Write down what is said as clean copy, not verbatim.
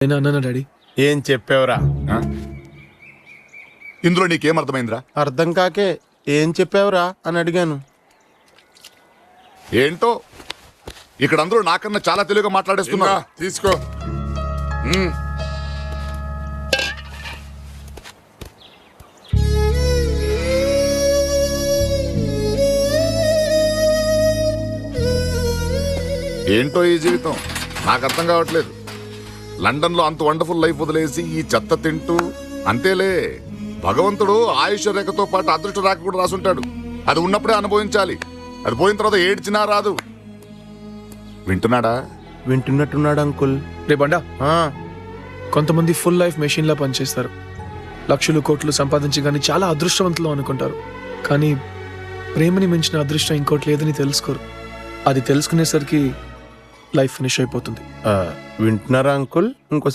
అయినా అన్నా డాడీ. ఏం చెప్పావురా? ఆ? ఇందులో నీకేం అర్థమైందిరా? అర్థం కాకే ఏం చెప్పావురా అని అడిగాను. ఏంటో ఇక్కడ అందరూ నాకన్నా చాలా తెలుగుగా మాట్లాడేస్తున్నా. తీసుకో. ఏంటో ఈ జీవితం నాకు అర్థం కావట్లేదు. లండన్ లో అంత వండర్ఫుల్ లైఫ్ వదిలేసి ఈ చెత్త తింటూ అంతేలే. భగవంతుడు ఆయుష్ రేఖతో పాటు అదృష్ట రేఖ కూడా రాసుంటాడు. అది ఉన్నప్పుడే అనుభవించాలి. అది పోయిన తర్వాత ఏడ్చినా రాదు. వింటున్నాడా? వింటున్నట్టున్నాడు అంకుల్. రే బండా, ఆ, కొంతమంది ఫుల్ లైఫ్ మెషిన్ లా పనిచేస్తారు. లక్షలు కోట్లు సంపాదించి కానీ చాలా అదృష్టవంతులు అనుకుంటారు. కానీ ప్రేమని మించిన అదృష్టం ఇంకోటి లేదని తెలుసుకోరు. అది తెలుసుకునేసరికి లైఫ్ ఫినిష్ అయిపోతుంది. వింటున్నారా అంకుల్? ఇంకో